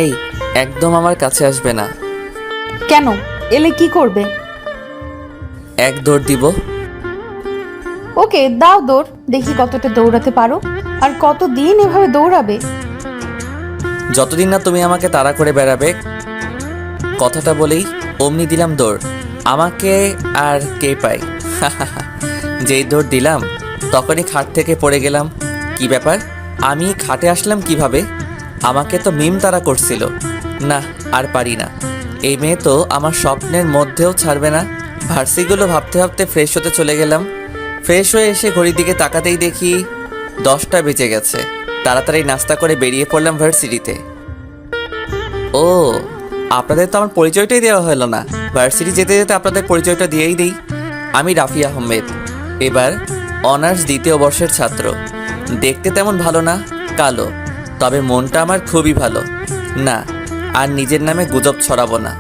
এই, একদম আমার কাছে আসবে না। কেন? এলে কি করবে? এক দৌড় দিব। ওকে, দাও দৌড়, দেখি কতটা দৌড়াতে পারো। আর কতদিন এভাবে দৌড়াবে? যতদিন না তুমি আমাকে তাড়া করে বেড়াবে। কথাটা বলেই অমনি দিলাম দৌড়। আমাকে আর কে পাই? যেই দৌড় দিলাম তখনই খাট থেকে পড়ে গেলাম। কি ব্যাপার, আমি খাটে আসলাম কিভাবে? আমাকে তো মিম তাড়া করছিল। না, আর পারি না। এই মেয়ে তো আমার স্বপ্নের মধ্যেও ছাড়বে না। ভার্সিগুলো ভাবতে ভাবতে ফ্রেশ হতে চলে গেলাম। ফ্রেশ হয়ে এসে ঘড়ির দিকে তাকাতেই দেখি 10টা বেজে গেছে। তাড়াতাড়ি নাস্তা করে বেরিয়ে পড়লাম ভার্সিটিতে। ও, আপনাদের তো আমার পরিচয়টাই দেওয়া হলো না। ভার্সিটি যেতে যেতে আপনাদের পরিচয়টা দিয়েই দিই। আমি রাফি আহমেদ, এবার অনার্স 2য় বর্ষের ছাত্র। দেখতে তেমন ভালো না, কালো, তবে মনটা আমার খুবই ভালো। না, আর নিজের নামে গুজব ছড়াবো না।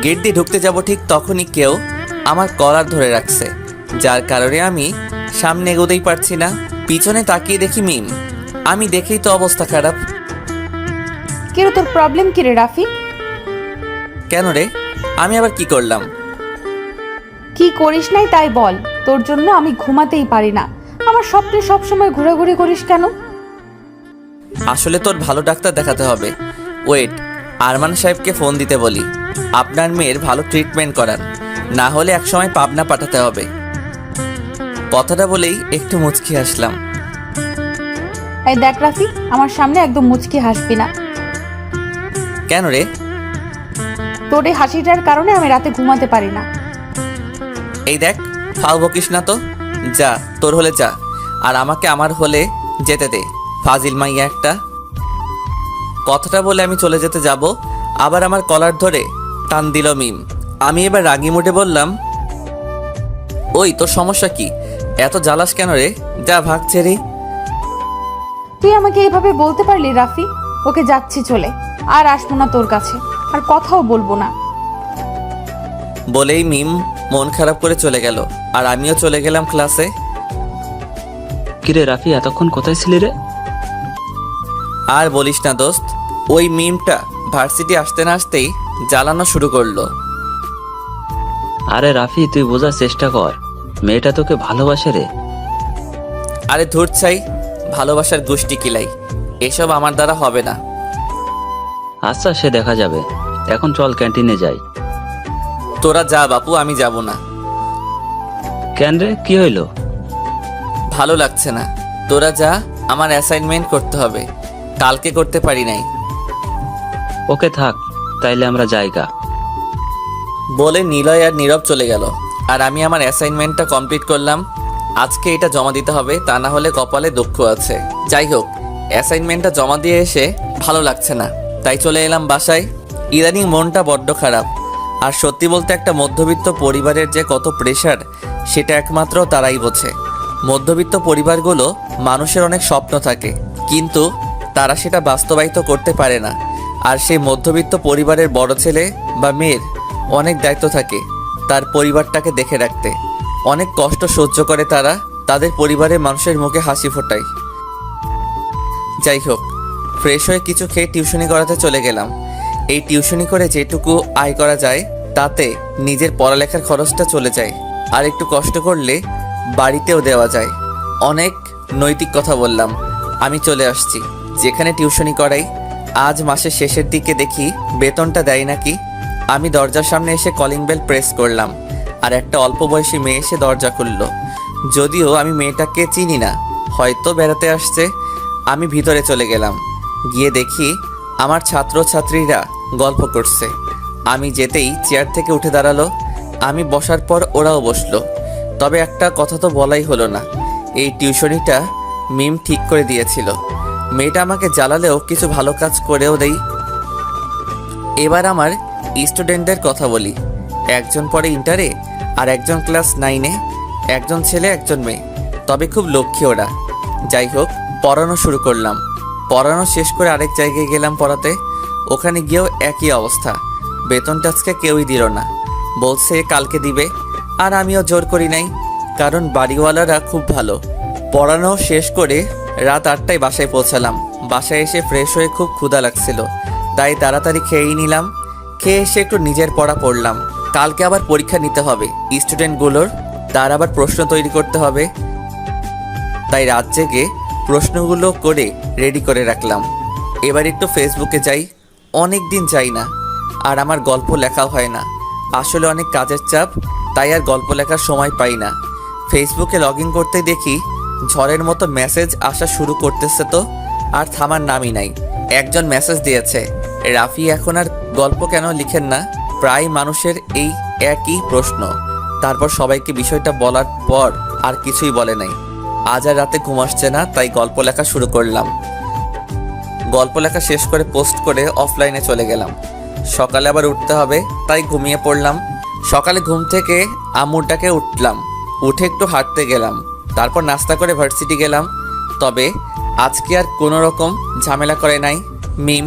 গেট দিয়ে ঢুকতে যাব ঠিক তখনই কেউ আমার কলার ধরে রাখছে, যার কারণে আমি সামনে এগোতেই পারছি না। পিছনে তাকিয়ে দেখি মিম। আমি দেখেই তো অবস্থা খারাপ। কেন, তোর প্রবলেম কি রে রাফি? কেন রে, আমি আবার কি করলাম? কি করিস নাই তাই বল। তোর জন্য আমি ঘুমাতেই পারি না। আমার স্বপ্নে সবসময় ঘোরাঘুরি করিস কেন? আসলে তোর ভালো ডাক্তার দেখাতে হবে। ওয়েট, আরমান সাহেবকে ফোন দিতে বলি, আপনার মেয়ের ভালো ট্রিটমেন্ট করান, না হলে একসময় পাবনা পাঠাতে হবে। কথাটা বলেই একটু মুচকি হাসলাম। এই দেখ রাফি, আমার সামনে একদম মুচকি হাসবি না। কেন রে? তোর এই হাসিটার কারণে আমি রাতে ঘুমাতে পারি না। এই দেখ, ফাও বকিস না তো। যা, তোর হলে যা, আর আমাকে আমার হলে যেতে দে, ফাজিল মাইয়া একটা। কথাটা বলে আমি চলে যেতে যাব, আবার আমার কলার ধরে টান দিল মিম। আমি এবার রাগি মুডে বললাম, ওই তোর সমস্যা কি? এত জ্বালাস কেন রে? যা ভাগ ছেড়ে। তুই আমাকে এভাবে বলতে পারলি রাফি? ওকে, যাচ্ছি চলে, আর আসবো না তোর কাছে, আর কথাও বলবো না। বলেই মিম মন খারাপ করে চলে গেল, আর আমিও চলে গেলাম ক্লাসে। কিরে রাফি, এতক্ষণ কোথায় ছিলি রে? আর বলিস না দোস্ত, ওই মিমটা ভার্সিটি আসতে না আসতেই জ্বালানো শুরু করলো। আরে রাফি, তুই বোঝার চেষ্টা কর, মেয়েটা তোকে ভালোবাসে রে। আরে ধুর চাই, ভালোবাসার গোষ্ঠী কিলাই, এসব আমার দ্বারা হবে না। আচ্ছা, সে দেখা যাবে। এখন চল ক্যান্টিনে যাই। তোরা যা বাপু, আমি যাব না। কেন রে, কি হইলো? ভালো লাগছে না। তোরা যা, আমার অ্যাসাইনমেন্ট করতে হবে, কালকে করতে পারি নাই। ওকে থাক, তাইলে আমরা যাইগা। বলে নিলয় আর নীরব চলে গেল, আর আমি আমার অ্যাসাইনমেন্টটা কমপ্লিট করলাম। আজকে এটা জমা দিতে হবে, তা না হলে কপালে দুঃখ আছে। যাই হোক, অ্যাসাইনমেন্টটা জমা দিয়ে এসে ভালো লাগছে না, তাই চলে এলাম বাসায়। ইদানিং মনটা বড্ড খারাপ। আর সত্যি বলতে একটা মধ্যবিত্ত পরিবারের যে কত প্রেশার, সেটা একমাত্র তারাই বোঝে। মধ্যবিত্ত পরিবারগুলো মানুষের অনেক স্বপ্ন থাকে, কিন্তু তারা সেটা বাস্তবায়িত করতে পারে না। আর সেই মধ্যবিত্ত পরিবারের বড় ছেলে বা মেয়ের অনেক দায়িত্ব থাকে তার পরিবারটাকে দেখে রাখতে। অনেক কষ্ট সহ্য করে তারা তাদের পরিবারের মানুষের মুখে হাসি ফোটায়। যাই হোক, ফ্রেশ হয়ে কিছু খেয়ে টিউশনি করাতে চলে গেলাম। এই টিউশনি করে যেটুকু আয় করা যায় তাতে নিজের পড়ালেখার খরচটা চলে যায়, আর একটু কষ্ট করলে বাড়িতেও দেওয়া যায়। অনেক নৈতিক কথা বললাম, আমি চলে আসছি যেখানে টিউশনি করাই। আজ মাসের শেষের দিকে দেখি বেতনটা দেয় নাকি। আমি দরজার সামনে এসে কলিং বেল প্রেস করলাম, আর একটা অল্প বয়সী মেয়ে এসে দরজা খুলল। যদিও আমি মেয়েটাকে চিনি না, হয়তো বেড়াতে আসছে। আমি ভিতরে চলে গেলাম, গিয়ে দেখি আমার ছাত্রছাত্রীরা গল্প করছে। আমি যেতেই চেয়ার থেকে উঠে দাঁড়ালো। আমি বসার পর ওরাও বসলো। তবে একটা কথা তো বলাই হলো না, এই টিউশনিটা মিম ঠিক করে দিয়েছিল। মেয়েটা আমাকে জ্বালালেও কিছু ভালো কাজ করেও দেই। এবার আমার স্টুডেন্টদের কথা বলি। একজন পড়ে ইন্টারে, আর একজন ক্লাস 9-এ। একজন ছেলে একজন মেয়ে, তবে খুব লক্ষ্মী ওরা। যাই হোক, পড়ানো শুরু করলাম। পড়ানো শেষ করে আরেক জায়গায় গেলাম পড়াতে। ওখানে গিয়েও একই অবস্থা, বেতনটা আজকে কেউই দিল না, বলছে কালকে দিবে। আর আমিও জোর করি নাই, কারণ বাড়িওয়ালারা খুব ভালো। পড়ানো শেষ করে রাত 8টায় বাসায় পৌঁছালাম। বাসায় এসে ফ্রেশ হয়ে খুব ক্ষুধা লাগছিল, তাই তাড়াতাড়ি খেয়েই নিলাম। খেয়ে এসে একটু নিজের পড়া পড়লাম। কালকে আবার পরীক্ষা নিতে হবে স্টুডেন্টগুলোর, তার আবার প্রশ্ন তৈরি করতে হবে। তাই রাত জেগে প্রশ্নগুলো করে রেডি করে রাখলাম। এবার একটু ফেসবুকে যাই, অনেক দিন যাই না। আর আমার গল্প লেখাও হয় না, আসলে অনেক কাজের চাপ, তাই আর গল্প লেখার সময় পাই না। ফেসবুকে লগ ইন করতেই দেখি ঝড়ের মতো মেসেজ আসা শুরু করতেছে, তো আর থামার নামই নাই। একজন মেসেজ দিয়েছে, রাফি এখন আর গল্প কেন লিখেন না? প্রায় মানুষের এই একই প্রশ্ন। তারপর সবাইকে বিষয়টা বলার পর আর কিছুই বলে নাই। আজ আর রাতে ঘুম আসছে না, তাই গল্প লেখা শুরু করলাম। গল্প লেখা শেষ করে পোস্ট করে অফলাইনে চলে গেলাম। সকালে আবার উঠতে হবে, তাই ঘুমিয়ে পড়লাম। সকালে ঘুম থেকে আম্মুর ডাকে উঠলাম, উঠে একটু হাঁটতে গেলাম, তারপর নাস্তা করে ভার্সিটি গেলাম। তবে আজকে আর কোনো রকম ঝামেলা করে নাই মিম।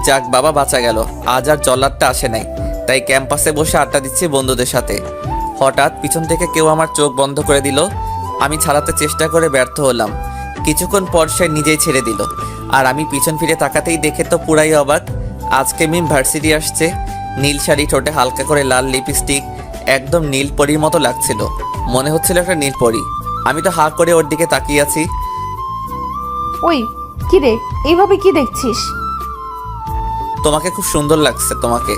যাক বাবা, বাঁচা গেল, আজ আর জল্লাদটা আসে নাই। তাই ক্যাম্পাসে বসে আড্ডা দিচ্ছি বন্ধুদের সাথে। হঠাৎ পিছন থেকে কেউ আমার চোখ বন্ধ করে দিল। আমি ছাড়াতে চেষ্টা করে ব্যর্থ হলাম। কিছুক্ষণ পর সে নিজেই ছেড়ে দিল, আর আমি পিছন ফিরে তাকাতেই দেখে তো পুরাই অবাক। আজকে মিম ভার্সিটি আসছে। নীল শাড়ি, ঠোঁটে হালকা করে লাল লিপস্টিক, একদম নীল পরীর মতো লাগছিল। মনে হচ্ছিল একটা নীল পরী। আমি তো হাঁ করে ওর দিকে তাকিয়ে আছি। ওই কি রে, এইভাবে কি দেখছিস? তোমাকে খুব সুন্দর লাগছে। তোমাকে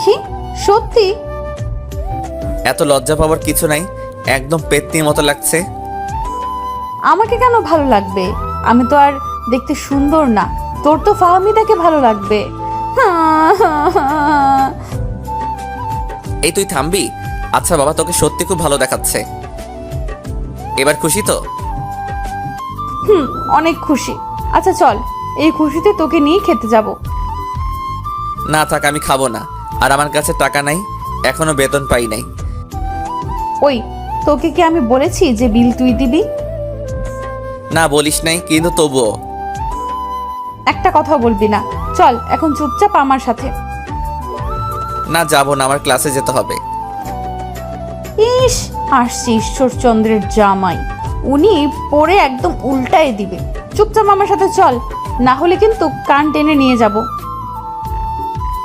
কি সত্যি? এত লজ্জা পাওয়ার কিছু নাই, একদম পেত্নির মতো লাগছে। আমাকে কেন ভালো লাগবে? আমি তো আর দেখতে সুন্দর না, তোর তো ফাহমিদাকে ভালো লাগবে। এই তুই থামবি? আচ্ছা বাবা, তোকে সত্যি খুব ভালো দেখাচ্ছে। এবার খুশি তো? অনেক খুশি। আচ্ছা চল, এই খুশিতে তোকে নিয়ে খেতে যাব। না থাক, আমি খাবো না। আর আমার কাছে টাকা নাই, এখনো বেতন পাই নাই। ওই, তোকে কি আমি বলেছি যে বিল তুই দিবি? না বলিস নাই, কিন্তু তবুও। একটা কথাও বলবি না। চল এখন চুপচাপ আমার সাথে। না যাবো না, আমার ক্লাসে যেতে হবে। ইস, আসছে ঈশ্বরচন্দ্রের জামাই, উনি পরে একদম উল্টায় দিবে। চুপচাপ আমার সাথে চল, না হলে কিন্তু কান টেনে নিয়ে যাব।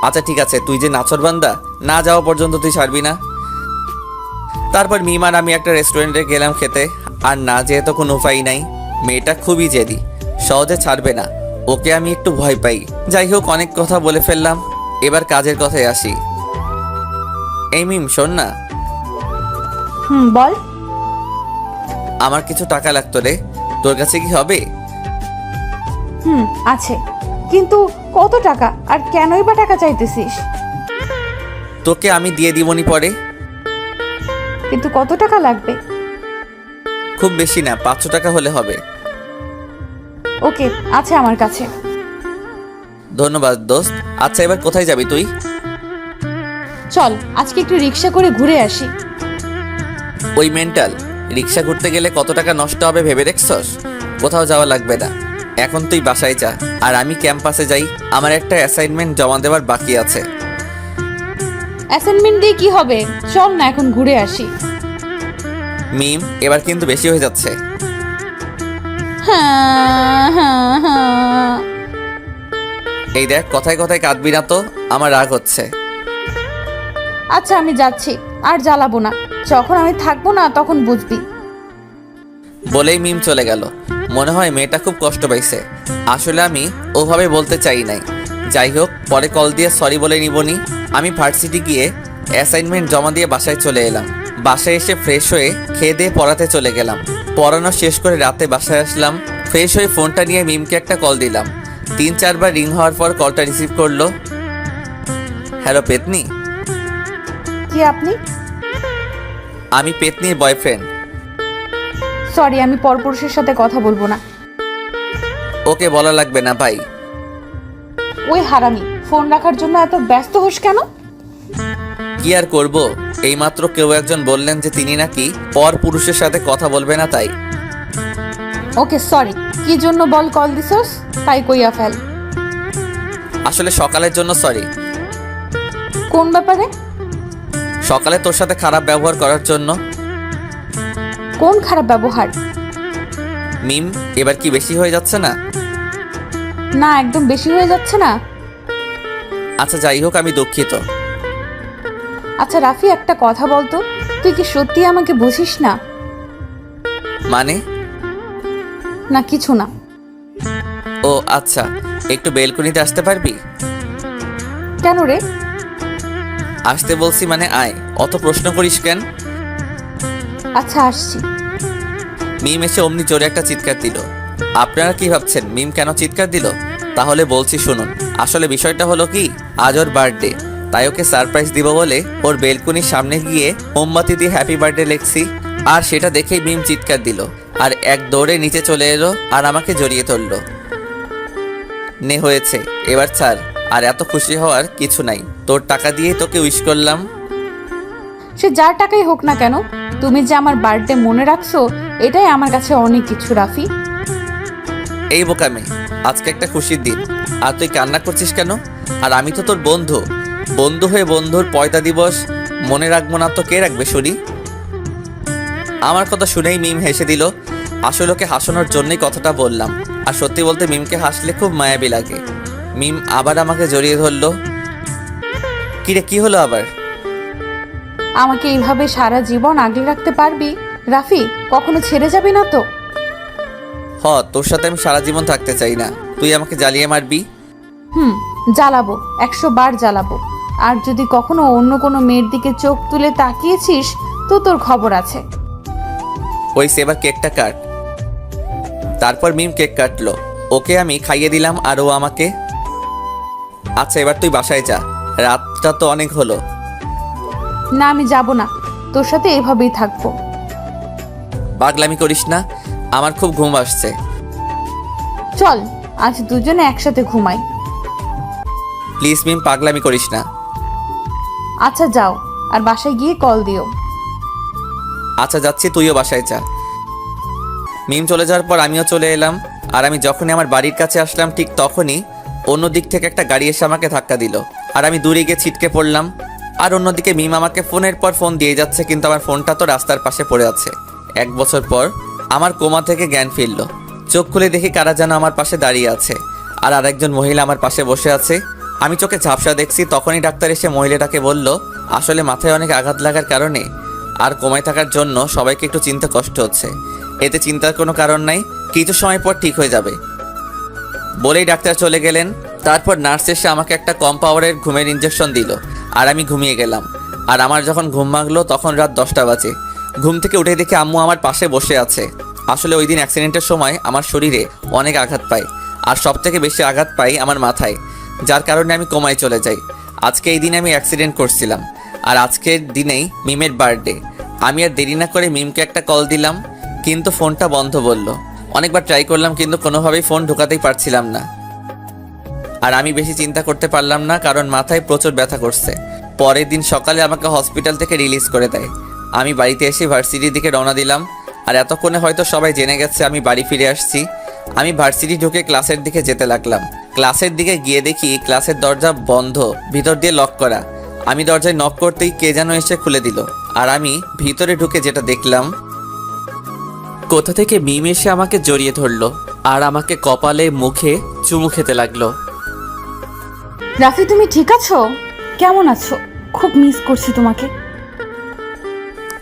আচ্ছা ঠিক আছে, তুই যে নাছরবান্দা, না যাওয়া পর্যন্ত তুই ছাড়বি না। তারপর মিমান আমি একটা রেস্টুরেন্টে গেলাম খেতে। আর না যেয়ে তো কোনো উপায় নাই। মেয়েটা খুবই জেদি, সহজে ছাড়বে না। ওকে আমি একটু ভয় পাই। যাই হোক, অনেক কথা বলে ফেললাম, এবার কাজের কথায় আসি। এই মিম, শোন না। বল। আমার কিছু টাকা লাগতো রে, তোর কাছে কি হবে? আছে, কিন্তু কত টাকা আর কেনই বা টাকা চাইতেছিস? তোকে আমি দিয়ে দিবনি পরে। কিন্তু কত টাকা লাগবে? খুব বেশি না, 500 টাকা হলে হবে। ওকে, আছে আমার কাছে। ধন্যবাদ দোস্ত। আচ্ছা এবার কোথায় যাবি তুই? চল আজকে একটু রিক্সা করে ঘুরে আসি। ওই মেন্টাল, রিক্সা ঘুরতে গেলে কত টাকা নষ্ট হবে ভেবে দেখছস? কোথাও যাওয়া লাগবে না, এখন তুই বাসায় যা, আর আমি ক্যাম্পাসে যাই। আমার একটা অ্যাসাইনমেন্ট জমা দেওয়ার বাকি আছে। অ্যাসাইনমেন্ট দিয়ে কি হবে? চল না এখন ঘুরে আসি। মিম, এবার কিন্তু বেশি হয়ে যাচ্ছে। হ্যাঁ। এই দেখ, কথায় কথায় কাঁদবি না তো, আমার রাগ হচ্ছে। আচ্ছা আমি যাচ্ছি, আর জ্বালাবো না। যখন আমি থাকবো না তখন বুঝবি। বলেই মিম চলে গেল। মনে হয় মেয়েটা খুব কষ্ট পাইছে। আসলে আমি ওভাবে বলতে চাই নাই। যাই হোক, পরে কল দিয়ে সরি বলে নিবনি। আমি ভার্সিটি গিয়ে অ্যাসাইনমেন্ট জমা দিয়ে বাসায় চলে এলাম। বাসায় এসে ফ্রেশ হয়ে খেয়ে দিয়ে পড়াতে চলে গেলাম। পড়ানো শেষ করে রাতে বাসায় আসলাম। ফ্রেশ হয়ে ফোনটা নিয়ে মিমকে একটা কল দিলাম। 3-4 বার রিং হওয়ার পর কলটা রিসিভ করলো। হ্যালো পেতনি। কি আপনি? আমি পেতনির বয়ফ্রেন্ড। সরি, আমি পরপুরুষের সাথে কথা বলবো না। ওকে বলা লাগবে না ভাই। ওই হারামি, ফোন রাখার জন্য এত ব্যস্ত হোস কেন? কি আর করব, এইমাত্র কেউ একজন বললেন যে তিনি নাকি পর পুরুষের সাথে কথা বলবে না, তাই। ওকে সরি, কি জন্য বল কল দিছস? তাই কইয়া ফেল। আসলে সকালের জন্য সরি। কোন ব্যাপারে? সকালে তোর সাথে খারাপ ব্যবহার করার জন্য। কোন খারাপ ব্যবহার? মিম, এবার কি বেশি হয়ে যাচ্ছে না? না একদম বেশি হয়ে যাচ্ছে না? আচ্ছা যাই হোক, আমি দুঃখিত। আচ্ছা রাফি, একটা কথা বলতো, তুই কি সত্যি আমাকে বুঝিস না? মানে? না কিছু না। ও আচ্ছা, একটু বেলকনিতে আসতে পারবি? কেন রে? আসতে বলছি মানে আয়, অত প্রশ্ন করিস কেন? আচ্ছা আসছি। মিম এসে অমনি জোরে একটা চিৎকার দিল। আপনারা কি ভাবছেন মিম কেন চিৎকার দিল? তাহলে বলছি শুনুন। আসলে বিষয়টা হলো কি, আজ ওর বার্থডে, তাই ওকে সারপ্রাইজ দিব বলে ওর বেলকুনির সামনে গিয়ে মোমবাতি দিয়ে হ্যাপি বার্থডে লিখছি। আর সেটা দেখেই মিম চিৎকার দিল আর এক দৌড়ে নিচে চলে এলো আর আমাকে জড়িয়ে ধরলো। নে হয়েছে, এবার ছাড়। আর এত খুশি হওয়ার কিছু নাই, তোর টাকা দিয়ে তোকে উইশ করলাম। সে যার টাকাই হোক না কেন, তুমি যে আমার বার্থডে মনে রাখছো এটাই আমার কাছে অনেক কিছু রাফি। এই বোকামে, আজকে একটা খুশির দিন আর তুই কান্না করছিস কেন? আর আমি তো তোর বন্ধু, বন্ধু হয়ে বন্ধুর পয়তা দিবস মনে রাখবো না তো কে রাখবে শুনি? আমার কথা শুনেই মিম হেসে দিল। আসলে ওকে হাসানোর জন্যই কথাটা বললাম। আর সত্যি বলতে মিমকে হাসলে খুব মায়াবী লাগে। মিম আবার আমাকে জড়িয়ে ধরলো। কিরে, কি হলো আবার? আমাকে এইভাবে সারা জীবন আগলে রাখতে পারবি রাফি? কখনো ছেড়ে যাবি না তো? তোর সাথে আমি সারা জীবন থাকতে চাই না। তুই আমাকে জ্বালিয়ে মারবি? জ্বালাবো, 100 বার জ্বালাবো। আর যদি কখনো অন্য কোনো মেয়ের দিকে চোখ তুলে তাকিয়েছিস তো তোর খবর আছে। ওই সেবার কেকটা কাট। তারপর মিম কেক কাটলো, ওকে আমি খাইয়ে দিলাম আর ও আমাকে। আচ্ছা এবার তুই বাসায় যা, রাতটা তো অনেক হলো। না আমি যাব না, তোর সাথে এভাবেই থাকবো। পাগলামি করিস না, আমার খুব ঘুম আসছে। চল আজ দুজনে একসাথে ঘুমাই। প্লিজ মিম, পাগলামি করিস না। আচ্ছা যাও, আর বাসায় গিয়ে কল দিও। আচ্ছা যাচ্ছি, তুইও বাসায় যা। মিম চলে যাওয়ার পর আমিও চলে এলাম। আর আমি যখনই আমার বাড়ির কাছে আসলাম ঠিক তখনই অন্য দিক থেকে একটা গাড়ি এসে আমাকে ধাক্কা দিল আর আমি দূরে গিয়ে ছিটকে পড়লাম। আর অন্যদিকে মিম আমাকে ফোনের পর ফোন দিয়ে যাচ্ছে, কিন্তু আমার ফোনটা তো রাস্তার পাশে পড়ে আছে। 1 বছর পর আমার কোমা থেকে জ্ঞান ফিরল। চোখ খুলে দেখি কারা যেন আমার পাশে দাঁড়িয়ে আছে আর আরেকজন মহিলা আমার পাশে বসে আছে। আমি চোখে ঝাপসা দেখছি, তখনই ডাক্তার এসে মহিলাটাকে বলল আসলে মাথায় অনেক আঘাত লাগার কারণে আর কোমায় থাকার জন্য সবাইকে একটু চিনতে কষ্ট হচ্ছে। এতে চিন্তার কোনো কারণ নাই, কিছু সময় পর ঠিক হয়ে যাবে বলেই ডাক্তার চলে গেলেন। তারপর নার্স এসে আমাকে একটা কম পাওয়ারের ঘুমের ইঞ্জেকশন দিল আর আমি ঘুমিয়ে গেলাম। আর আমার যখন ঘুম ভাঙলো তখন রাত 10টা বাজে। ঘুম থেকে উঠে দেখি আম্মু আমার পাশে বসে আছে। আসলে ওই দিন অ্যাক্সিডেন্টের সময় আমার শরীরে অনেক আঘাত পাই আর সবথেকে বেশি আঘাত পাই আমার মাথায়, যার কারণে আমি কোমায় চলে যাই। আজকে এই দিনে আমি অ্যাক্সিডেন্ট করছিলাম আর আজকের দিনেই মিমের বার্থডে। আমি আর দেরি না করে মিমকে একটা কল দিলাম, কিন্তু ফোনটা বন্ধ বলল। অনেকবার ট্রাই করলাম কিন্তু কোনোভাবেই ফোন ঢোকাতেই পারছিলাম না। আর আমি বেশি চিন্তা করতে পারলাম না, কারণ মাথায় প্রচুর ব্যথা করছে। পরের দিন সকালে আমাকে হসপিটাল থেকে রিলিজ করে দেয়। আমি বাড়িতে এসে ভার্সিটির দিকে রওনা দিলাম। আর এতক্ষণে হয়তো সবাই জেনে গেছে আমি বাড়ি ফিরে আসছি। আমি ভার্সিটি ঢুকে ক্লাসের দিকে যেতে লাগলাম। ক্লাসের দিকে গিয়ে দেখি ক্লাসের দরজা বন্ধ, ভিতর দিয়ে লক করা। আমি দরজায় নক করতেই কে যেন এসে খুলে দিল। আর আমি ভিতরে ঢুকে যেটা দেখলাম, কোথা থেকে মিম এসে আমাকে জড়িয়ে ধরলো আর আমাকে কপালে মুখে চুমু খেতে লাগলো। রাফি তুমি ঠিক আছো? কেমন আছো? খুব মিস করছি তোমাকে।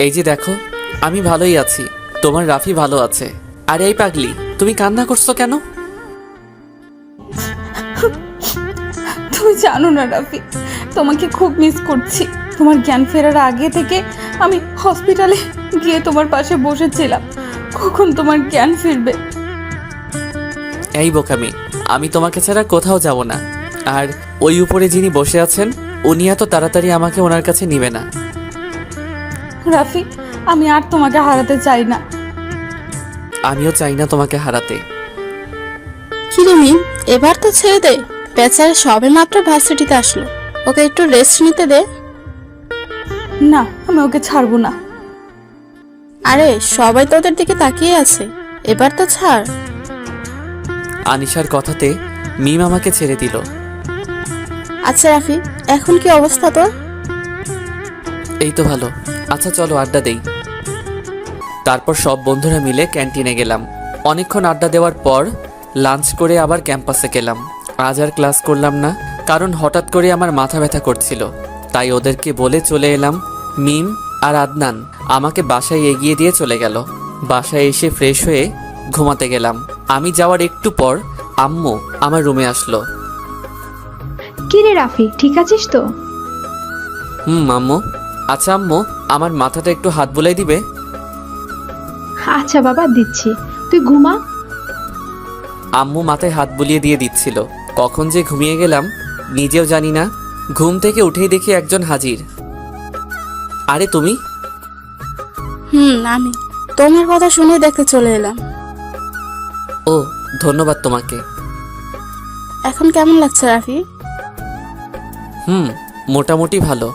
এই যে দেখো, আমি ভালোই আছি, তোমার রাফি ভালো আছে। আর এই পাগলি, তুমি কান্না করছো কেন? তুমি জানো না রাফি, তোমাকে খুব মিস করছি। তোমার জ্ঞান ফেরার আগে থেকে আমি হসপিটালে গিয়ে তোমার পাশে বসেছিলাম, কখন তোমার জ্ঞান ফিরবে। এই বোকামি, আমি তোমাকে ছাড়া কোথাও যাব না। আর ওই উপরে যিনি বসে আছেন উনি এত তাড়াতাড়ি আমাকে ওনার কাছে নিবে না। রাফি আমি আর তোমাকে হারাতে চাই না। আমিও চাই না তোমাকে হারাতে। কিরে মিম, এবার তো ছেড়ে দে। বেচারা সবে মাত্র ভার্সিটিতে আসলো, ওকে একটু রেস্ট নিতে দে। না আমি ওকে ছাড়বো না। আরে সবাই তোদের দিকে তাকিয়ে আছে, এবার তো ছাড়। আনিশার কথাতে মিম আমাকে ছেড়ে দিল। আচ্ছা রাফি, এখন কি অবস্থা তোর? এই তো ভালো। আচ্ছা চলো আড্ডা দেই। তারপর সব বন্ধুরা মিলে ক্যান্টিনে গেলাম। অনেকক্ষণ আড্ডা দেওয়ার পর লাঞ্চ করে আবার ক্যাম্পাসে গেলাম। আজ আর ক্লাস করলাম না, কারণ হঠাৎ করে আমার মাথা ব্যথা করছিল। তাই ওদেরকে বলে চলে এলাম। মিম আর আদনান আমাকে বাসায় এগিয়ে দিয়ে চলে গেল। বাসায় এসে ফ্রেশ হয়ে ঘুমাতে গেলাম। আমি যাওয়ার একটু পর আম্মু আমার রুমে আসলো। কি রে রাফি, ঠিক আছিস তো? আম্মু। আচ্ছা আম্মু, আমার মাথাটা একটু হাত বুলাই দিবে? আচ্ছা বাবা, দিচ্ছি, তুই ঘুমা। আম্মু মাথায় হাত বুলিয়ে দিয়ে দিচ্ছিল। কখন যে ঘুমিয়ে গেলাম নিজেও জানি না। ঘুম থেকে উঠেই দেখি একজন হাজির। আরে তুমি? আমি তোমার কথা শুনে দেখতে চলে এলাম। ও, ধন্যবাদ তোমাকে। এখন কেমন লাগছে রাফি? মোটামুটি ভালো।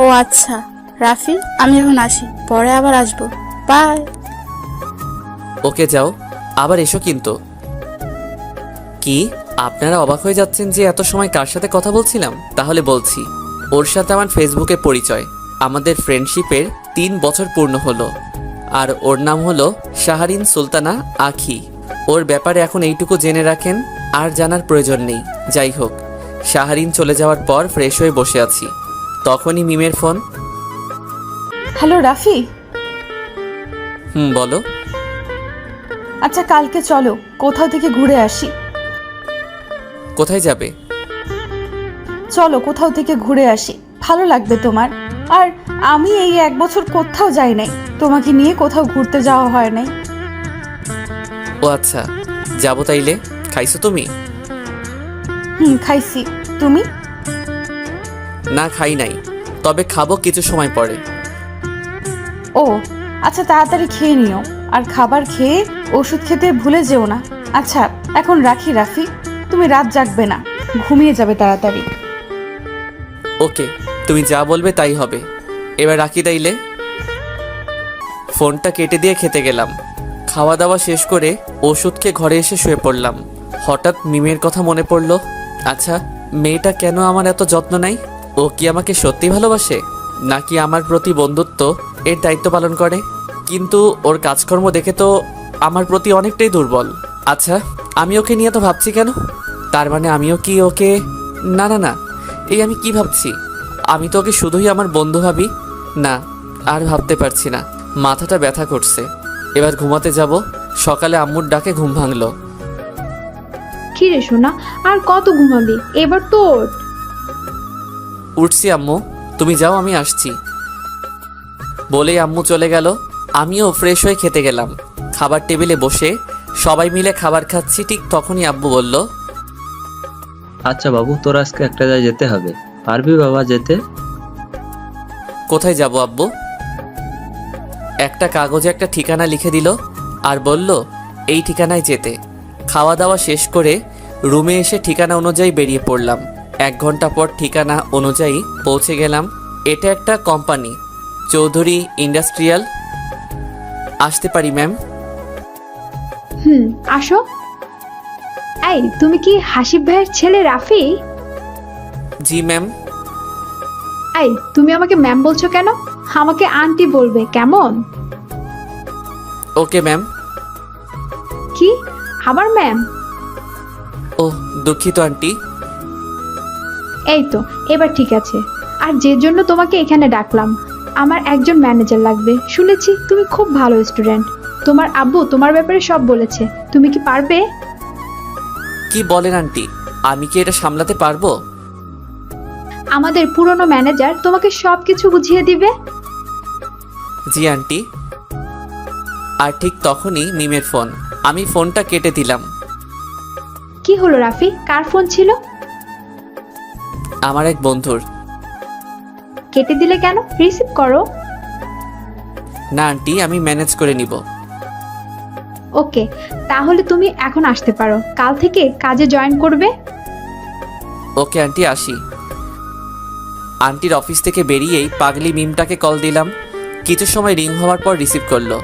ও আচ্ছা রাফি, আমি এখন আসি, পরে আবার আসবো। বাই। ওকে যাও, আবার এসো কিন্তু। কি আপনারা অবাক হয়ে যাচ্ছেন যে এত সময় কার সাথে কথা বলছিলাম? তাহলে বলছি, ওর সাথে আমার ফেসবুকে পরিচয়। আমাদের ফ্রেন্ডশিপের 3 বছর পূর্ণ হলো। আর ওর নাম হলো শাহরিন সুলতানা আখি। ওর ব্যাপারে এখন এইটুকু জেনে রাখেন, আর জানার প্রয়োজন নেই। যাই হোক, শাহরিন চলে যাওয়ার পর ফ্রেশ হয়ে বসে আছি। তখনই মিমের ফোন। হ্যালো রাফি। বলো। আচ্ছা কালকে চলো কোথাও থেকে ঘুরে আসি। কোথায় যাবে? চলো কোথাও থেকে ঘুরে আসি, ভালো লাগবে তোমার। আর আমি এই 1 বছর কোথাও যাই নাই, তোমাকে নিয়ে কোথাও ঘুরতে যাওয়া হয় নাই। ও আচ্ছা, যাবো তাইলে। খাইছো তুমি? খাইছি। তুমি? না, খাই নাই, তবে খাবো কিছু সময় পরে। ও আচ্ছা, তাড়াতাড়ি খেয়ে নিও। আর খাবার খেয়ে ওষুধ খেতে ভুলে যেও না। আচ্ছা এখন রাখি রাফি, তুমি রাত জাগবে না, ঘুমিয়ে যাবে তাড়াতাড়ি। ওকে, তুমি যা বলবে তাই হবে। এবার রাখি তাইলে। ফোনটা কেটে দিয়ে খেতে গেলাম। খাওয়া দাওয়া শেষ করে ওষুধ খেয়ে ঘরে এসে শুয়ে পড়লাম। হঠাৎ মিমের কথা মনে পড়লো। আচ্ছা, মেয়েটা কেন আমার এত যত্ন নেয়? ও কি আমাকে সত্যি ভালোবাসে, নাকি আমার প্রতি বন্ধুত্ব এর দায়িত্ব পালন করে? কিন্তু ওর কাজকর্ম দেখে তো আমার প্রতি অনেকটাই দুর্বল। আচ্ছা, আমি ওকে নিয়ে তো ভাবছি কেন? তার মানে আমিও কি ওকে... না না না, এই আমি কি ভাবছি? আমি তো ওকে শুধুই আমার বন্ধু ভাবি। না, আর ভাবতে পারছি না, মাথাটা ব্যথা করছে। এবার ঘুমাতে যাব। সকালে আম্মুর ডাকে ঘুম ভাঙলো। কি রে সোনা, আর কত ঘুমাবি? এবার তো ওঠ। উঠছি আম্মু, তুমি যাও, আমি আসছি। বলেই আম্মু চলে গেল। আমিও ফ্রেশ হয়ে খেতে গেলাম। খাবার টেবিলে বসে সবাই মিলে খাবার খাচ্ছি, ঠিক তখনই আব্বু বলল, আচ্ছা বাবু, তোর আজকে একটা জায়গায় যেতে হবে, পারবি বাবা যেতে? কোথায় যাব আব্বু? একটা কাগজে একটা ঠিকানা লিখে দিল আর বলল এই ঠিকানায় যেতে। খাওয়া দাওয়া শেষ করে রুমে এসে ঠিকানা অনুযায়ী বেরিয়ে পড়লাম। 1 ঘন্টা পর ঠিকানা অনুযায়ী পৌঁছে গেলাম। এটা একটা কোম্পানি, চৌধুরী ইন্ডাস্ট্রিয়াল। আসতে পারি ম্যাম? আসো। এই, তুমি কি হাসিব ভাইয়ের ছেলে রাফি? জি ম্যাম। এই, তুমি আমাকে ম্যাম বলছো কেন? আমাকে আন্টি বলবে, কেমন? Okay ma'am. কি, আবার ম্যাম? ও দুঃখিত আন্টি। এই তো, এবার ঠিক আছে। আর যে জন্য তোমাকে এখানে ডাকলাম, আমার একজন ম্যানেজার লাগবে। শুনেছি তুমি খুব ভালো স্টুডেন্ট। তোমার আব্বু তোমার ব্যাপারে সব বলেছে, তুমি কি পারবে? কি বলেন আন্টি, আমি কি এটা সামলাতে পারবো? আমাদের পুরনো ম্যানেজার তোমাকে সবকিছু বুঝিয়ে দিবে। জি আন্টি। আর ঠিক তখনই মিমের ফোন। আমি ফোনটা কেটে দিলাম। কি হলো রাফি, কার ফোন ছিল? আমার এক বন্ধুর। কেটে দিলে কেন? রিসিভ করো। না আন্টি, আমি ম্যানেজ করে নিব। ওকে, তাহলে তুমি এখন আসতে পারো। কাল থেকে কাজে জয়েন করবে। ওকে আন্টি, আসি। আন্টির অফিস থেকে বেরিয়েই পাগলি মিমটাকে কল দিলাম। কিছু সময় রিং হওয়ার পর রিসিভ করলো।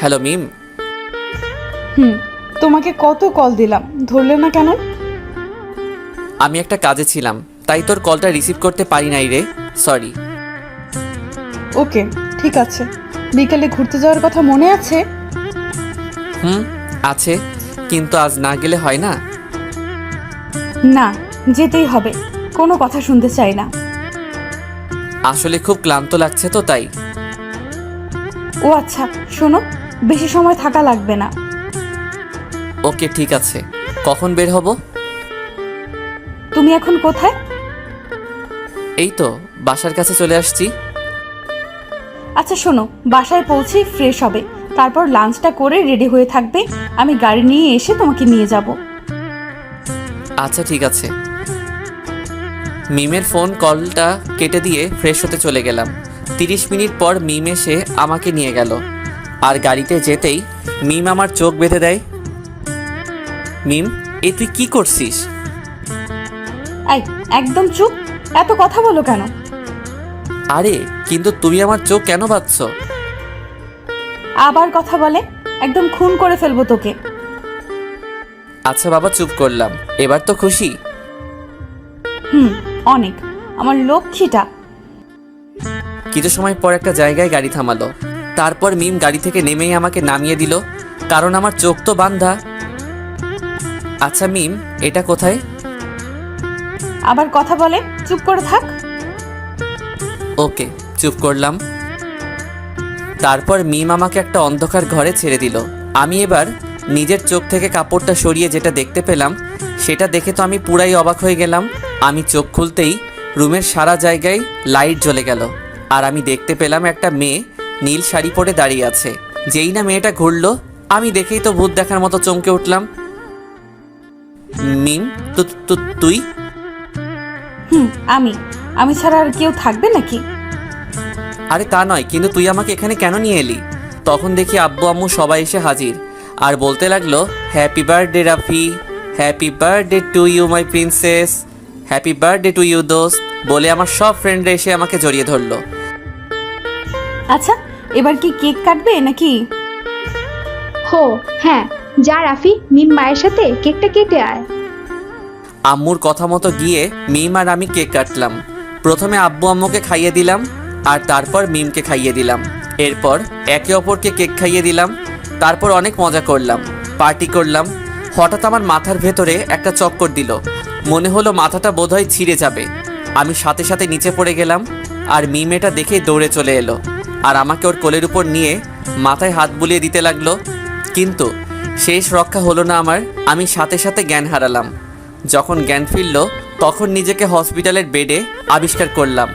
হ্যালো মিম। তোমাকে কত কল দিলাম, ধরলে না কেন? আমি একটা কাজে ছিলাম, তাই তোর কলটা রিসিভ করতে পারি নাই রে, সরি। ওকে ঠিক আছে, বিকেলে ঘুরতে যাওয়ার কথা মনে আছে? আছে, কিন্তু আজ না গেলে হয় না। না, যেতেই হবে, কোনো কথা শুনতে চাই না। আসলে খুব ক্লান্ত লাগছে তো তাই। ও আচ্ছা, শোনো, বেশি সময় থাকা লাগবে না। ওকে ঠিক আছে, কখন বের হব? তুমি এখন কোথায়? এই তো বাসার কাছে চলে আসছি। আচ্ছা শোনো, বাসায় পৌঁছে ফ্রেশ হবে, তারপর লাঞ্চটা করে রেডি হয়ে থাকবে, আমি গাড়ি নিয়ে এসে তোমাকে নিয়ে যাব। আচ্ছা ঠিক আছে। মিমের ফোন কলটা কেটে দিয়ে ফ্রেশ হতে চলে গেলাম। 30 মিনিট পর মিম এসে আমাকে নিয়ে গেল, আর গাড়িতে যেতেই মিম আমার চোখ বেঁধে দেয়। মিম, এ তুই কি করছিস? এই, একদম চুপ, এত কথা বলো কেন? আরে কিন্তু তুমি আমার চোখ কেন বাঁধছ? আবার কথা বলে একদম খুন করে ফেলবো তোকে। আচ্ছা বাবা, চুপ করলাম, এবার তো খুশি? অনেক, আমার লক্ষ্মীটা। কিছু সময় পর একটা জায়গায় গাড়ি থামালো, তারপর মিম গাড়ি থেকে নেমেই আমাকে নামিয়ে দিল, কারণ আমার চোখ তো বাঁধা। আচ্ছা মিম, এটা কোথায়? আবার কথা বলে, চুপ করে থাক। ওকে, চুপ করলাম। তারপর মিম আমাকে একটা অন্ধকার ঘরে ছেড়ে দিল। আমি এবার নিজের চোখ থেকে কাপড়টা সরিয়ে যেটা দেখতে পেলাম, সেটা দেখে তো আমি পুরাই অবাক হয়ে গেলাম। আমি চোখ খুলতেই রুমের সারা জায়গায় লাইট জ্বলে গেল, আর আমি দেখতে পেলাম একটা মেয়ে নীল শাড়ি পরে দাঁড়িয়ে আছে। যেই না মেয়েটা ঘুরলো, আমি দেখেই তো ভূত দেখার মতো চমকে উঠলাম। মিম, তুই? আমি ছাড়া আর কেউ থাকবে নাকি? আরে তা নয়, কিন্তু তুই আমাকে এখানে কেন নিয়ে এলি? তখন দেখি আব্বু আম্মু সবাই এসে হাজির, আর বলতে লাগলো, happy birthday Rafi, happy birthday to you my princess, happy birthday to you দোস্ত, বলে আমার সব ফ্রেন্ডরা এসে আমাকে জড়িয়ে ধরলো। আচ্ছা, এবার কি কেক কাটবে নাকি? হো হ্যাঁ, যা রাফি, মিম মায়ের সাথে কেকটা কেটে আয়। আম্মুর কথা মতো গিয়ে মিম আর আমি কেক কাটলাম। প্রথমে আব্বু আম্মুকে খাইয়ে দিলাম, আর তারপর মিমকে খাইয়ে দিলাম। এরপর একে অপরকে কেক খাইয়ে দিলাম। তারপর অনেক মজা করলাম, পার্টি করলাম। হঠাৎ আমার মাথার ভেতরে একটা চক্কর দিল, মনে হলো মাথাটা বোধহয় ছিঁড়ে যাবে। আমি সাথে সাথে নিচে পড়ে গেলাম, আর মিম এটা দেখেই দৌড়ে চলে এলো, আর আমাকে ওর কোলের উপর নিয়ে মাথায় হাত বুলিয়ে দিতে লাগলো। কিন্তু শেষ রক্ষা হলো না আমার, আমি সাথে সাথে জ্ঞান হারালাম। যখন জ্ঞান ফিরল, তখন নিজেকে হসপিটালের বেডে আবিষ্কার করলাম।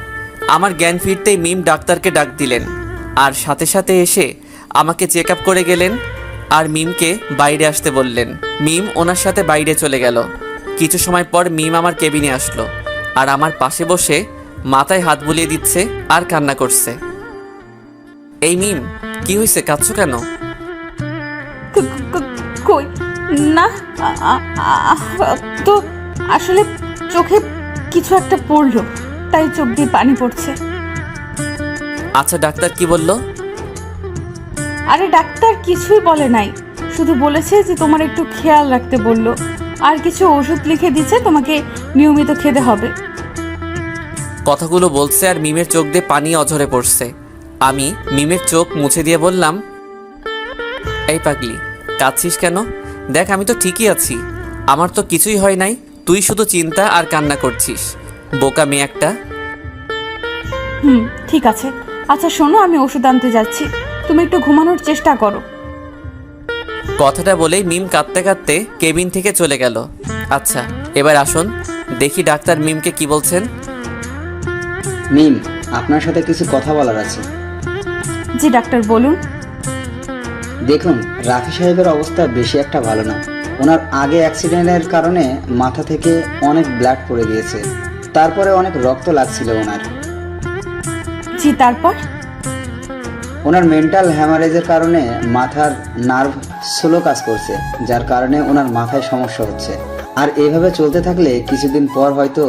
আমার জ্ঞান ফিরতেই মিম ডাক্তারকে ডাক দিলেন, আর সাথে সাথে এসে আমাকে চেক আপ করে গেলেন, আর মিমকে বাইরে আসতে বললেন। মিম ওনার সাথে বাইরে চলে গেল। কিছু সময় পর মিম আমার কেবিনে আসলো, আর আমার পাশে বসে মাথায় হাত বুলিয়ে দিচ্ছে আর কান্না করছে। এই মিম, কি হয়েছে, কাঁদছো কেন? কই না, তো আসলে চোখে কিছু একটা পড়লো, তাই চোখ দিয়ে পানি পড়ছে। আচ্ছা ডাক্তার কি বললো? আরে ডাক্তার কিছুই বলে নাই, শুধু বলেছে যে তোমার একটু খেয়াল রাখতে বললো, আর কিছু ওষুধ লিখে দিচ্ছে, তোমাকে নিয়মিত খেতে হবে। কথাগুলো বলছে আর মিমের চোখ দিয়ে পানি অঝরে পড়ছে। আমি মিমের চোখ মুছে দিয়ে বললাম, এই পাগলি, কাঁদছিস কেন? দেখ আমি তো ঠিকই আছি, আমার তো কিছুই হয় নাই, তুই শুধু চিন্তা আর কান্না করছিস, বোকা মেয়ে একটা। ঠিক আছে। আচ্ছা শোনো, আমি ওষুধ আনতে যাচ্ছি, তুমি একটু ঘুমানোর চেষ্টা করো। কথাটা বলেই মিম কাঁদতে কাঁদতে কেবিন থেকে চলে গেল। আচ্ছা এবার আসুন দেখি ডাক্তার মিমকে কি বলছেন। মিম, আপনার সাথে কিছু কথা বলার আছে। জি ডাক্তার, বলুন। দেখুন, রাফি সাহেবের অবস্থা বেশি একটা ভালো না। ওনার আগে অ্যাক্সিডেন্টের কারণে মাথা থেকে অনেক ব্লাড পড়ে গিয়েছে, তারপরে অনেক রক্ত লাগছিল ওনার। জি, তারপর? ওনার মেন্টাল হ্যামারেজের কারণে মাথার নার্ভ স্লো কাজ করছে, যার কারণে ওনার মাথায় সমস্যা হচ্ছে। আর এইভাবে চলতে থাকলে কিছুদিন পর হয়তো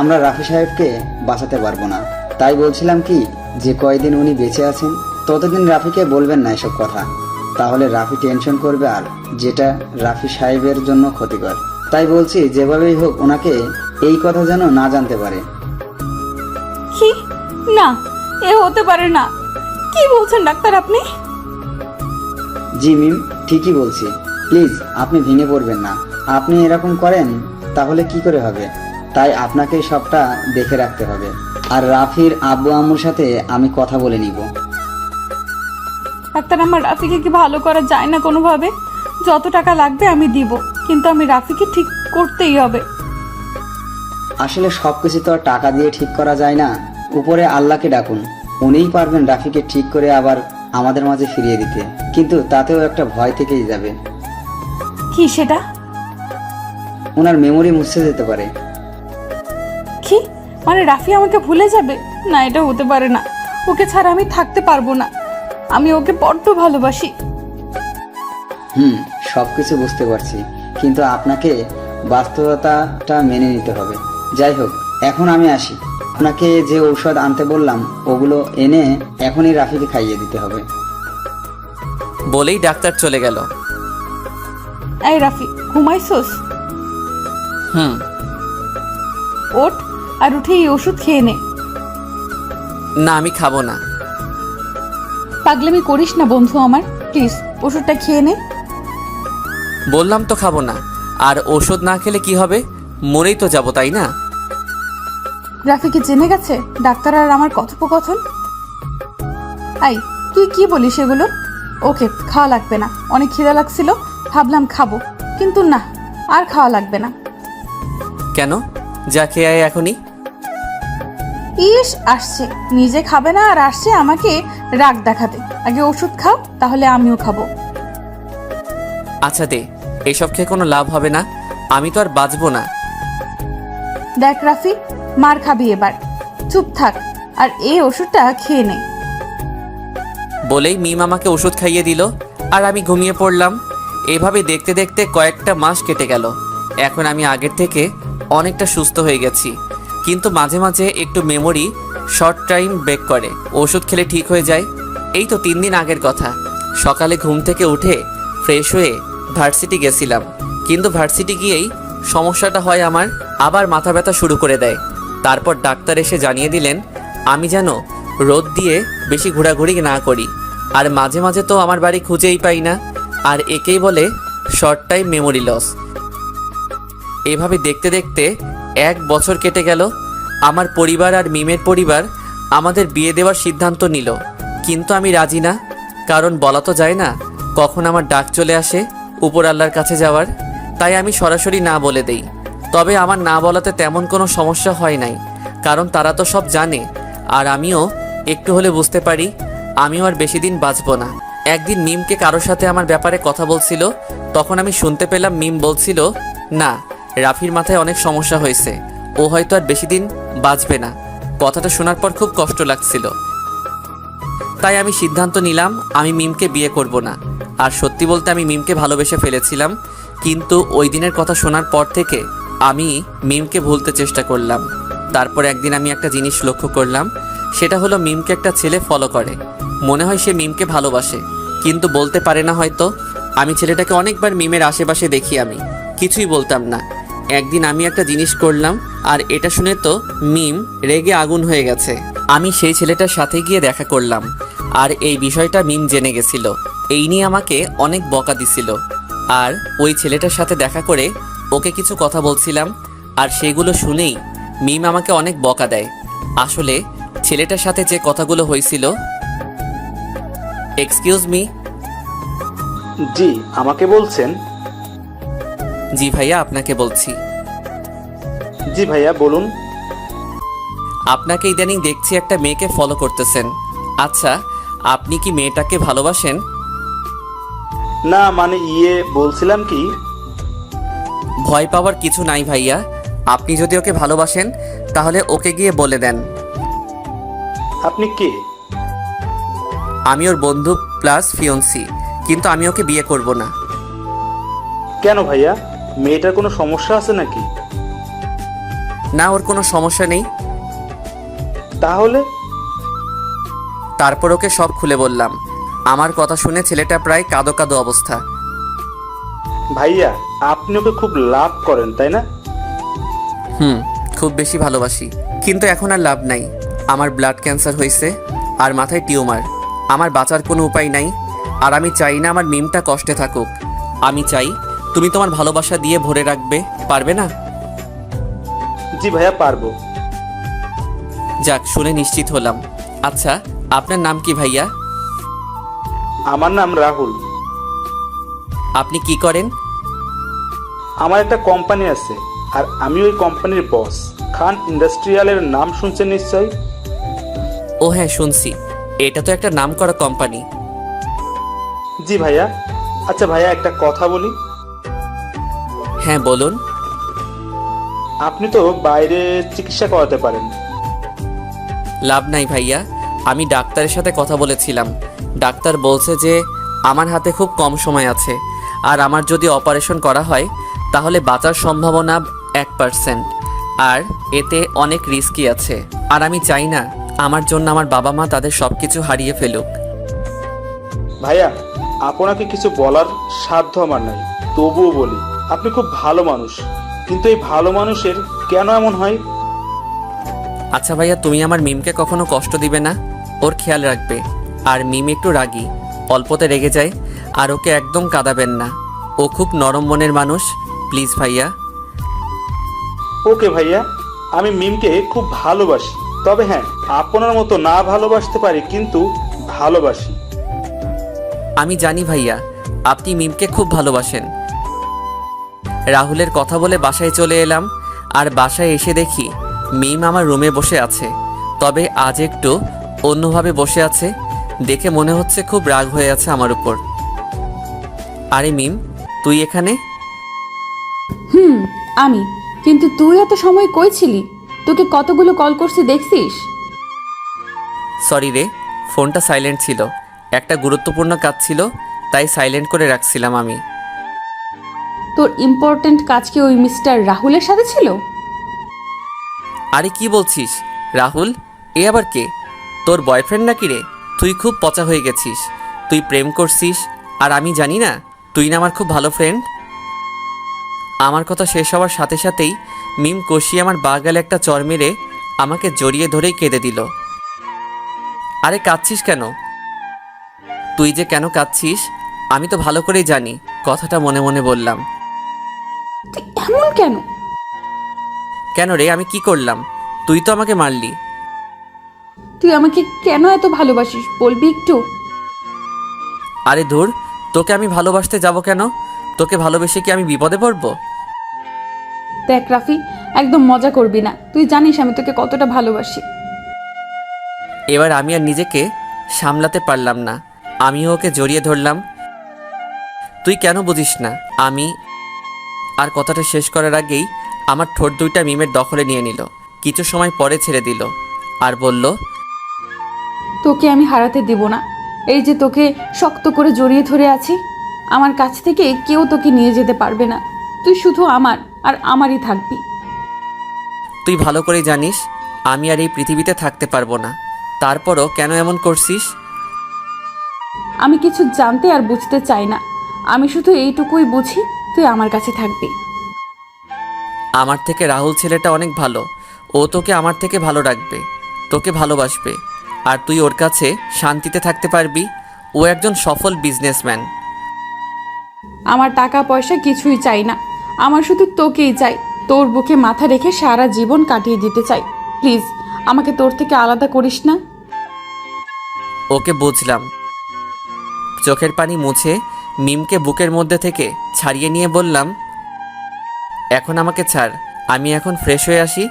আমরা রাফি সাহেবকে বাঁচাতে পারবো না। তাই বলছিলাম কি, যে কয়দিন উনি বেঁচে আছেন ততদিন রাফিকে বলবেন না এসব কথা, তাহলে রাফি টেনশন করবে, আর যেটা রাফি সাহেবের জন্য ক্ষতিকর। তাই বলছি যেভাবেই হোক ওনাকে এই কথা যেন না জানতে পারে। কি? না, এ হতে পারে না। কি বলছেন ডাক্তার আপনি? জি মিম, ঠিকই বলছি। প্লিজ আপনি ভেঙে পড়বেন না। আপনি এরকম করেন তাহলে কি করে হবে? তাই আপনাকে সবটা দেখে রাখতে হবে। আর রাফির আব্বু আম্মুর সাথে আমি কথা বলে নিব। ডাক্তার, আমার রাফিকে কি ভালো করা যায় না কোনোভাবে? যত টাকা লাগবে আমি দিব, কিন্তু আমি রাফিকে ঠিক করতেই হবে। আসলে সবকিছু তো আর টাকা দিয়ে ঠিক করা যায় না। উপরে আল্লাহকে ডাকুন, উনিই পারবেন রাফিকে ঠিক করে আবার আমাদের মাঝে ফিরিয়ে দিতে। কিন্তু তাতেও একটা ভয় থেকেই যাবে। কি সেটা? ওনার মেমোরি মুছে যেতে পারে। কি মানে রাফি আমাকে ভুলে যাবে? না, এটা হতে পারে না। ওকে ছাড়া আমি থাকতে পারবো না। আমি ওকে বড্ড ভালোবাসি। সবকিছু বুঝতে পারছি, কিন্তু আপনাকে বাস্তবতাটা মেনে নিতে হবে। যাই হোক, এখন আমি আসি। আপনাকে যে ঔষধ আনতে বললাম ওগুলো এনে এখনই রাফিকে খাইয়ে দিতে হবে। বলেই ডাক্তার চলে গেল। এই রাফি, ঘুমাইছোস? হুম। ওঠ, আর উঠে এই ওষুধ খেয়ে নে। না, আমি খাবো না। পাগলামি করিস না বন্ধু আমার, প্লিজ ওষুধটা খেয়ে নে। বললাম তো খাবো না। আর ওষুধ না খেলে কি হবে? মরেই তো যাবো, তাই না? রাফি কি জেনে গেছে ডাক্তার আর আমার কথোপকথন? আই, তুই কি বলিস এগুলো? ওকে, খাওয়া লাগবে না। অনেক খিদা লাগছিল, ভাবলাম খাবো, কিন্তু না, আর খাওয়া লাগবে না। কেন? যা খেয়ে আয় এখনই। ইস, আসছে নিজে খাবে না আর আসছে আমাকে রাগ দেখাতে। আগে ওষুধ খাও, তাহলে আমিও খাবো। আচ্ছা দে, এসব খেয়ে কোনো লাভ হবে না। আমি তো আর বাঁচবো না। দেখ রাফি, মার খাবি এবার, চুপ থাক আর এই ওষুধটা খেয়ে নে। বলেই মিম আমাকে ওষুধ খাইয়ে দিল আর আমি ঘুমিয়ে পড়লাম। এভাবে দেখতে দেখতে কয়েকটা মাস কেটে গেল। এখন আমি আগের থেকে অনেকটা সুস্থ হয়ে গেছি, কিন্তু মাঝে মাঝে একটু মেমোরি শর্ট টাইম ব্রেক করে। ওষুধ খেলে ঠিক হয়ে যায়। এই তো 3 দিন আগের কথা। সকালে ঘুম থেকে উঠে ফ্রেশ হয়ে ভার্সিটি গেছিলাম, কিন্তু ভার্সিটি গিয়েই সমস্যাটা হয় আমার। আবার মাথা ব্যথা শুরু করে দেয়। তারপর ডাক্তার এসে জানিয়ে দিলেন আমি যেন রোদ দিয়ে বেশি ঘোরাঘুরি না করি। আর মাঝে মাঝে তো আমার বাড়ি খুঁজেই পাই না। আর একেই বলে শর্ট টাইম মেমোরি লস। এভাবে দেখতে দেখতে 1 বছর কেটে গেল। আমার পরিবার আর মিমের পরিবার আমাদের বিয়ে দেওয়ার সিদ্ধান্ত নিল, কিন্তু আমি রাজি না। কারণ বলা তো যায় না কখন আমার ডাক চলে আসে উপর আল্লাহর কাছে যাওয়ার। তাই আমি সরাসরি না বলে দেই। তবে আমার না বলাতে তেমন কোনো সমস্যা হয় নাই, কারণ তারা তো সব জানে। আর আমিও একটু হলে বুঝতে পারি আমিও আর বেশি দিন বাঁচব না। একদিন মিমকে কারোর সাথে আমার ব্যাপারে কথা বলছিল, তখন আমি শুনতে পেলাম মিম বলছিল না, রাফির মাথায় অনেক সমস্যা হয়েছে, ও হয়তো আর বেশি দিন বাঁচবে না। কথাটা শোনার পর খুব কষ্ট লাগছিল। তাই আমি সিদ্ধান্ত নিলাম আমি মিমকে বিয়ে করব না। আর সত্যি বলতে আমি মিমকে ভালোবেসে ফেলেছিলাম, কিন্তু ওই দিনের কথা শোনার পর থেকে আমি মিমকে ভুলতে চেষ্টা করলাম। তারপর একদিন আমি একটা জিনিস লক্ষ্য করলাম, সেটা হলো মিমকে একটা ছেলে ফলো করে। মনে হয় সে মিমকে ভালোবাসে, কিন্তু বলতে পারে না হয়তো। আমি ছেলেটাকে অনেকবার মিমের আশেপাশে দেখি, আমি কিছুই বলতাম না। একদিন আমি একটা জিনিস করলাম, আর এটা শুনে তো মিম রেগে আগুন হয়ে গেছে। আমি সেই ছেলেটার সাথে গিয়ে দেখা করলাম, আর এই বিষয়টা মিম জেনে গেছিল। এই নিয়ে আমাকে অনেক বকা দিছিল। আর ওই ছেলেটার সাথে দেখা করে ওকে কিছু কথা বলছিলাম, আর সেগুলো শুনেই মিম আমাকে অনেক বকা দেয়। আসলে ছেলেটার সাথে যে কথাগুলো হয়েছিল। Excuse me. জি, আমাকে বলছেন? জি ভাইয়া, আপনাকে বলছি। জি ভাইয়া, বলুন। আপনাকে ইদানিং দেখছি একটা মেয়েকে ফলো করতেছেন। আচ্ছা, আপনি কি মেয়েটাকে ভালোবাসেন? না মানে বলছিলাম কি, ভয় পাওয়ার কিছু নাই ভাইয়া। আপনি যদি ওকে ভালোবাসেন তাহলে ওকে গিয়ে বলে দেন। আপনি কে? আমি ওর বন্ধু প্লাস ফিয়ন্সি, কিন্তু আমি ওকে বিয়ে করব না। কেন ভাইয়া, মেয়েটার কোনো সমস্যা আছে নাকি? না, ওর কোনো সমস্যা নেই। তাহলে? তারপর ওকে সব খুলে বললাম। আমার কথা শুনে ছেলেটা প্রায় কাঁদো কাঁদো অবস্থা। ভাইয়া, আপনি ওকে খুব লাভ করেন তাই না? খুব বেশি ভালোবাসি, কিন্তু এখন আর লাভ নাই। আমার ব্লাড ক্যান্সার হয়েছে আর মাথায় টিউমার। আমার বাঁচার কোনো উপায় নাই, আর আমি চাই না আমার মিমটা কষ্টে থাকুক। আমি চাই তুমি তোমার ভালোবাসা দিয়ে ভরে রাখবে, পারবে না? জি ভাইয়া, পারবো। যাক, শুনে নিশ্চিত হলাম। আচ্ছা, আপনার নাম কি ভাইয়া? আমার নাম রাহুল। আপনি কি করেন? আমার একটা কোম্পানি আছে, আর আমি ওই কোম্পানির বস। খান ইন্ডাস্ট্রিয়ালের নাম শুনছেন নিশ্চয়ই। ও হ্যাঁ, শুনছি। এটা তো একটা নামকরা কোম্পানি। জি ভাইয়া। আচ্ছা ভাইয়া, একটা কথা বলি। হ্যাঁ, বলুন। আপনি তো বাইরে চিকিৎসা করাতে পারেন। লাভ নাই ভাইয়া, আমি ডাক্তারের সাথে কথা বলেছিলাম। ডাক্তার বলছে যে আমার হাতে খুব কম সময় আছে, আর আমার যদি অপারেশন করা হয় তাহলে বাঁচার সম্ভাবনা 1%, আর এতে অনেক রিস্কি আছে। আর আমি চাই না আমার জন্য আমার বাবা মা তাদের সব কিছু হারিয়ে ফেলুক। ভাইয়া, আপনাকে কিছু বলার সাধ্য আমার নাই, তবুও বলি, আপনি খুব ভালো মানুষ। কিন্তু এই ভালো মানুষের কেন এমন হয়? আচ্ছা ভাইয়া, তুমি আমার মিমকে কখনো কষ্ট দিবে না, ওর খেয়াল রাখবে। আর মিম একটু রাগী, অল্পতে রেগে যায়, আর ওকে একদম কাঁদাবেন না। ও খুব নরম মনের মানুষ, প্লিজ ভাইয়া। ওকে ভাইয়া, আমি মিমকে খুব ভালোবাসি। তবে হ্যাঁ, আপনার মতো না ভালোবাসতে পারি, কিন্তু ভালোবাসি। আমি জানি ভাইয়া, আপনি মিমকে খুব ভালোবাসেন। রাহুলের কথা বলে বাসায় চলে এলাম, আর বাসায় এসে দেখি মিম আমার রুমে বসে আছে। তবে আজ একটু অন্যভাবে বসে আছে, দেখে মনে হচ্ছে খুব রাগ হয়ে আছে আমার উপর। আরে মিম, তুই এখানে? আমি। কিন্তু তুই এত সময় কই ছিলি? তোকে কতগুলো কল করছি দেখছিস? সরি রে, ফোনটা সাইলেন্ট ছিল। একটা গুরুত্বপূর্ণ কাজ ছিল, তাই সাইলেন্ট করে রাখছিলাম আমি। তোর ইম্পর্ট্যান্ট কাজ কি ওই মিস্টার রাহুলের সাথে ছিল? আরে কি বলছিস? রাহুল? এ আবার কে? তোর বয়ফ্রেন্ড নাকি রে? তুই খুব পচা হয়ে গেছিস। তুই প্রেম করছিস, আর আমি জানি না? তুই না আমার খুব ভালো ফ্রেন্ড। আমার কথা শেষ হওয়ার সাথে সাথেই মিম কষিয়ে আমার বাগালে একটা চর মেরে আমাকে জড়িয়ে ধরেই কেঁদে দিল। আরে কাঁদছিস কেন? তুই যে কেন কাঁদছিস আমি তো ভালো করেই জানি, কথাটা মনে মনে বললাম। তুই এমন কেন? কেন রে, আমি কি করলাম? তুই তো আমাকে মারলি। তুই আমাকে কেন এত ভালোবাসিস বলবি একটু? আরে ধুর, তোকে আমি ভালোবাসতে যাব কেন? তোকে ভালোবেসে কি আমি বিপদে পড়বো? দেখ রাফি, একদম মজা করবি না। তুই জানিস আমি তোকে কতটা ভালোবাসি। এবার আমি আর নিজেকে সামলাতে পারলাম না, আমিও ওকে জড়িয়ে ধরলাম। তুই কেন বুঝিস না? আমি আর কথাটা শেষ করার আগেই আমার ঠোঁট দুইটা মিমের দখলে নিয়ে নিল। কিছু সময় পরে ছেড়ে দিল আর বলল, তোকে আমি হারাতে দেব না। এই যে তোকে শক্ত করে জড়িয়ে ধরে আছি, আমার কাছ থেকে কেউ তোকে নিয়ে যেতে পারবে না। তুই শুধু আমার, আর আমারই থাকবি। তুই ভালো করে জানিস আমি আর এই পৃথিবীতে থাকতে পারবো না। তারপরও কেন এমন করছিস? আমি কিছু জানতে আর বুঝতে চাই না। আমি শুধু এইটুকুই বুঝি, তুই আমার কাছে থাকবি। আমার থেকে রাহুল ছেলেটা অনেক ভালো। ও তোকে আমার থেকে ভালো রাখবে, তোকে ভালোবাসবে, আর তুই ওর কাছে শান্তিতে থাকতে পারবি। ও একজন সফল বিজনেসম্যান। আমার টাকা পয়সা কিছুই চাই না, আমার শুধু তোকেই চাই। তোর বুকে মাথা রেখে সারা জীবন কাটিয়ে দিতে চাই। প্লিজ আমাকে তোর থেকে আলাদা করিস না। ওকে বুঝলাম। চোখের পানি মুছে মিমকে বুকের মধ্যে থেকে ছাড়িয়ে নিয়ে বললাম, এখন আমাকে ছাড়, আমি এখন ফ্রেশ হয়ে আসি।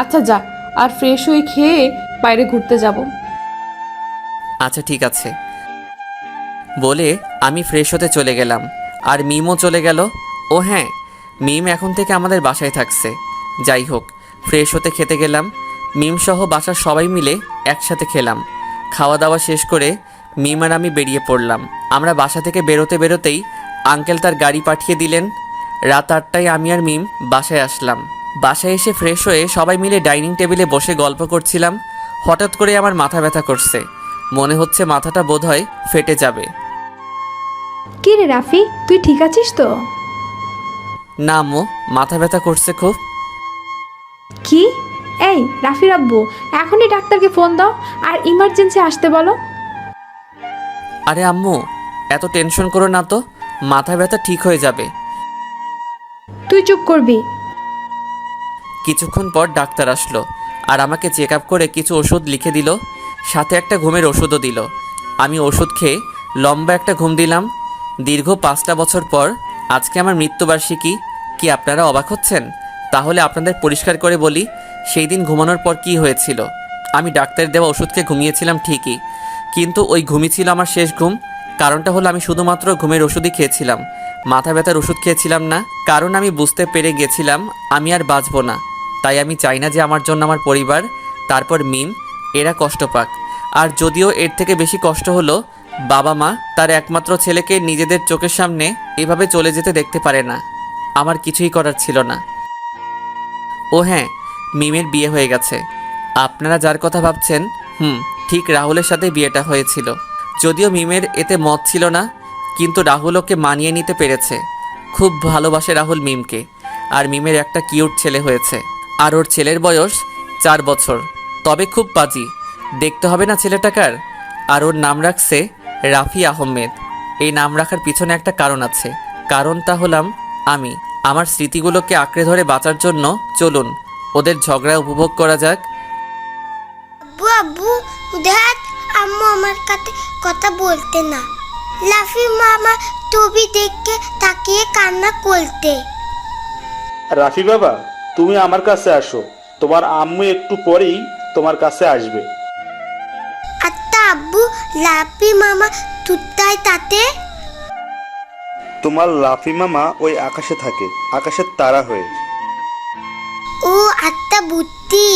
আচ্ছা যা, আর ফ্রেশ হয়ে খেয়ে বাইরে ঘুরতে যাব। আচ্ছা ঠিক আছে বলে আমি ফ্রেশ হতে চলে গেলাম, আর মিমও চলে গেল। ও হ্যাঁ, মিম এখন থেকে আমাদের বাসায় থাকছে। যাই হোক, ফ্রেশ হতে খেতে গেলাম। মিম সহ বাসার সবাই মিলে একসাথে খেলাম। খাওয়া দাওয়া শেষ করে মিম আর আমি বেরিয়ে পড়লাম। আমরা বাসা থেকে বেরোতে বেরোতেই আঙ্কেল তার গাড়ি পাঠিয়ে দিলেন। রাত 8টায় আমি আর মিম বাসায় আসলাম। বাসায় এসে ফ্রেশ হয়ে সবাই মিলে ডাইনিং টেবিলে বসে গল্প করছিলাম। হঠাৎ করে আমার মাথা ব্যথা করছে, মনে হচ্ছে মাথাটা বোধহয় ফেটে যাবে। কি রে রাফি, তুই ঠিক আছিস তো? না আম্মু, মাথা ব্যথা করছে খুব। কি? এই রাফির আব্বু, এখনই ডাক্তারকে ফোন দাও আর ইমার্জেন্সি আসতে বলো। আরে আম্মু, এত টেনশন করো না তো। মাথা ব্যথা ঠিক হয়ে যাবে। তুই চুপ করবি। কিছুক্ষণ পর ডাক্তার আসলো আর আমাকে চেক আপ করে কিছু ওষুধ লিখে দিল, সাথে একটা ঘুমের ওষুধও দিল। আমি ওষুধ খেয়ে লম্বা একটা ঘুম দিলাম। দীর্ঘ 5টা বছর পর আজকে আমার মৃত্যুবার্ষিকী। কি আপনারা অবাক হচ্ছেন? তাহলে আপনাদের পরিষ্কার করে বলি সেই দিন ঘুমানোর পর কি হয়েছিল। আমি ডাক্তার দেওয়া ওষুধকে ঘুমিয়েছিলাম ঠিকই, কিন্তু ওই ঘুমই ছিল আমার শেষ ঘুম। কারণটা হলো আমি শুধুমাত্র ঘুমের ওষুধই খেয়েছিলাম, মাথা ব্যথার ওষুধ খেয়েছিলাম না। কারণ আমি বুঝতে পেরে গেছিলাম আমি আর বাঁচবো না। তাই আমি চাই না যে আমার জন্য আমার পরিবার, তারপর মিম, এরা কষ্ট পাক। আর যদিও এর থেকে বেশি কষ্ট হলো বাবা মা তার একমাত্র ছেলেকে নিজেদের চোখের সামনে এভাবে চলে যেতে দেখতে পারে না। আমার কিছুই করার ছিল না। ও হ্যাঁ, মিমের বিয়ে হয়ে গেছে। আপনারা যার কথা ভাবছেন, ঠিক রাহুলের সাথে বিয়েটা হয়েছিল। যদিও মিমের এতে মত ছিল না, কিন্তু রাহুল ওকে মানিয়ে নিতে পেরেছে। খুব ভালোবাসে রাহুল মিমকে, আর মিমের একটা কিউট ছেলে হয়েছে। আর ওর ছেলের বয়স 4 বছর, তবে খুব বাজি। দেখতে হবে না ছেলেটাকার। আর ওর নাম রাখছে রাফি আহমেদ। এই নাম রাখার পিছনে একটা কারণ আছে, কারণটা হলাম আমি। আমার স্মৃতিগুলোকে আঁকড়ে ধরে বাঁচার জন্য চলুন ওদের ঝগড়া উপভোগ করা যাক। আব্বু আব্বু দেখ, আম্মু আমার কাছে কথা বলতে না। লাফি মামা ছবি দেখে তাকিয়ে কান্না করতে। রাফি বাবা, তুমি আমার কাছে আসো, তোমার আম্মু একটু পরেই তোমার কাছে আসবে। আচ্ছা আব্বু, লাফি মামা তুতাই তাতে? তোমার লাফি মামা ওই আকাশে থাকে, আকাশের তারা হয়ে। ও আত্মা বুদ্ধি।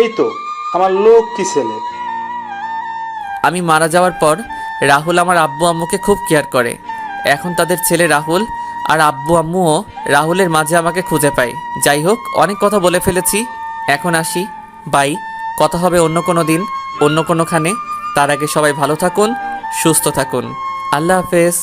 এই তো আমার লক্ষ্মী ছেলে। আমি মারা যাওয়ার পর রাহুল আমার আব্বু আম্মুকে খুব কেয়ার করে। এখন তাদের ছেলে রাহুল আর আব্বু আম্মুও রাহুলের মাঝে আমাকে খুঁজে পায়। যাই হোক, অনেক কথা বলে ফেলেছি, এখন আসি। বাই, কথা হবে অন্য কোনো দিন, অন্য কোনোখানে। তার আগে সবাই ভালো থাকুন, সুস্থ থাকুন। আল্লাহ হাফেজ।